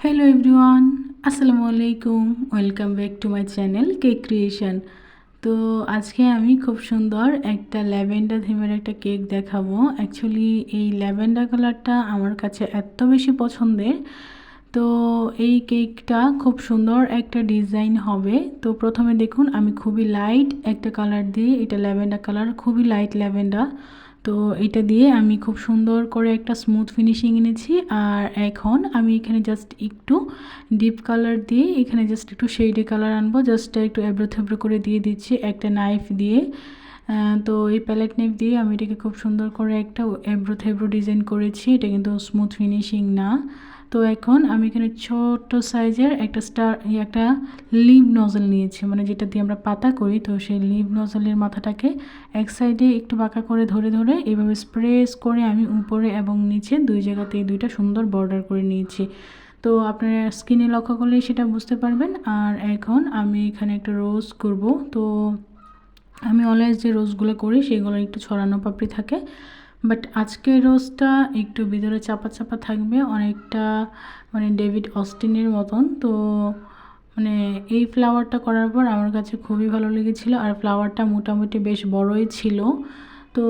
Hello everyone, আসসালামু আলাইকুম। Welcome back to my channel cake creation. তো আজকে আমি খুব সুন্দর একটা ল্যাভেন্ডার থিমের একটা কেক দেখাবো। অ্যাকচুয়ালি এই ল্যাভেন্ডার কালারটা আমার কাছে এত বেশি পছন্দের। তো এই কেকটা খুব সুন্দর একটা ডিজাইন হবে। তো প্রথমে দেখুন আমি খুবই লাইট একটা কালার দিয়ে, এটা ল্যাভেন্ডার কালার, খুবই লাইট ল্যাভেন্ডার। তো এটা দিয়ে আমি খুব সুন্দর করে একটা স্মুথ ফিনিশিং এনেছি। আর এখন আমি এখানে জাস্ট একটু ডিপ কালার দিয়ে এখানে জাস্ট একটু শেডি কালার আনবো, জাস্ট একটু এবড়ো থেবড়ো করে দিয়ে দিচ্ছি একটা নাইফ দিয়ে। তো এই প্যালেট নাইফ দিয়ে আমি এটাকে খুব সুন্দর করে একটা এবড়ো থেবড়ো ডিজাইন করেছি। এটা কিন্তু স্মুথ ফিনিশিং না। তো এখন আমি এখানে ছোট্ট সাইজের একটা লিভ নজল নিয়েছি, মানে যেটা দিয়ে আমরা পাতা করি। তো সেই লিভ নজলের মাথাটাকে এক সাইডে একটু বাঁকা করে ধরে ধরে এইভাবে স্প্রেস করে আমি উপরে এবং নিচে দুই জায়গাতে এই দুইটা সুন্দর বর্ডার করে নিয়েছি। তো আপনারা স্কিনে লক্ষ্য করলেই সেটা বুঝতে পারবেন। আর এখন আমি এখানে একটা রোজ করব। তো আমি অলওয়েজ যে রোজগুলো করি সেগুলো একটু ছড়ানো পাপড়ি থাকে, বাট আজকের রোজটা একটু ভিতরে চাপা চাপা থাকবে, অনেকটা মানে ডেভিড অস্টিনের মতন। তো মানে এই ফ্লাওয়ারটা করার পর আমার কাছে খুবই ভালো লেগেছিলো। আর ফ্লাওয়ারটা মোটামুটি বেশ বড়ই ছিল। তো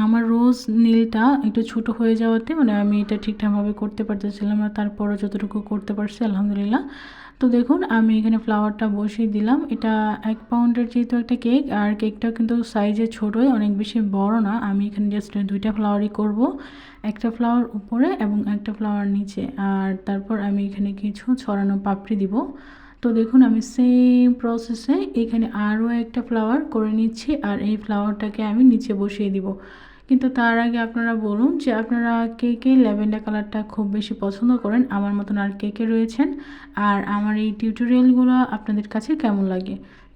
আমার রোজ নীলটা একটু ছোট হয়ে যাওয়াতে মানে আমি এটা ঠিকঠাকভাবে করতে পারতেছিলাম না, তারপরও যতটুকু করতে পারছি আলহামদুলিল্লাহ। তো দেখুন আমি এখানে ফ্লাওয়ারটা বসিয়ে দিলাম। এটা 1 পাউন্ডের যেহেতু একটা কেক, আর কেকটা কিন্তু সাইজে ছোটোই, অনেক বেশি বড় না। আমি এখানে জাস্ট 2টা ফ্লাওয়ারই করব, একটা ফ্লাওয়ার উপরে এবং একটা ফ্লাওয়ার নিচে। আর তারপর আমি এখানে কিছু ছড়ানো পাপড়ি দিব। তো দেখুন আমি সেম প্রসেসে এখানে আরও একটা ফ্লাওয়ার করে নিচ্ছি, আর এই ফ্লাওয়ারটাকে আমি নিচে বসিয়ে দিব। কিন্তু তার আগে আপনারা বলুন যে আপনারা কে কে ল্যাভেন্ডার কালারটা খুব বেশি পছন্দ করেন, আমার মতন আর কে কে রয়েছেন, আর আমার এই টিউটোরিয়ালগুলো আপনাদের কাছে কেমন লাগে।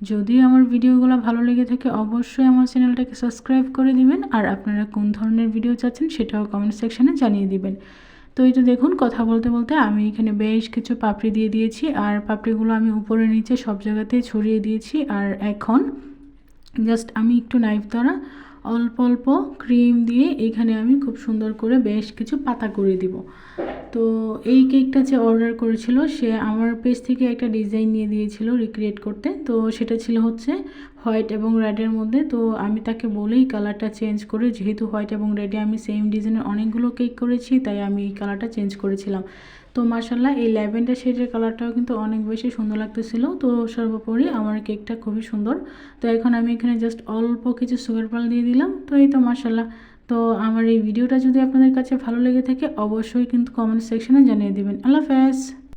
যদি আমার ভিডিওগুলো ভালো লেগে থাকে অবশ্যই আমার চ্যানেলটাকে সাবস্ক্রাইব করে দিবেন। আর আপনারা কোন ধরনের ভিডিও চাচ্ছেন সেটাও কমেন্ট সেকশানে জানিয়ে দিবেন। তো এই তো দেখুন কথা বলতে বলতে আমি এখানে বেশ কিছু পাপড়ি দিয়ে দিয়েছি, আর পাপড়িগুলো আমি উপরে নিচে সব জায়গাতেই ছড়িয়ে দিয়েছি। আর এখন জাস্ট আমি একটু নাইফ দ্বারা অল্প অল্প ক্রিম দিয়ে এখানে আমি খুব সুন্দর করে বেশ কিছু পাতা করে দিব। তো এই কেকটা যে অর্ডার করেছিল সে আমার পেজ থেকে একটা ডিজাইন নিয়ে দিয়েছিল রিক্রিয়েট করতে। তো সেটা ছিল হচ্ছে হোয়াইট এবং রেডের মধ্যে। তো আমি তাকে বলেই কালারটা চেঞ্জ করে, যেহেতু হোয়াইট এবং রেডে আমি সেম ডিজাইনের অনেকগুলো কেক করেছি তাই আমি এই কালারটা চেঞ্জ করেছিলাম। তো মাশাআল্লাহ এই ল্যাভেন্ডার শেডের কালারটাও কিন্তু অনেক বেশি সুন্দর লাগতেছিল। তো সর্বোপরি আমার কেকটা খুবই সুন্দর। তো এখন আমি এখানে জাস্ট অল্প কিছু সুগার পাল দিয়ে দিলাম। তো এই তো মাশাআল্লাহ। তো আমার এই ভিডিওটা যদি আপনাদের কাছে ভালো লেগে থাকে অবশ্যই কিন্তু কমেন্ট সেকশনে জানিয়ে দিবেন। আল্লাহ হাফেজ।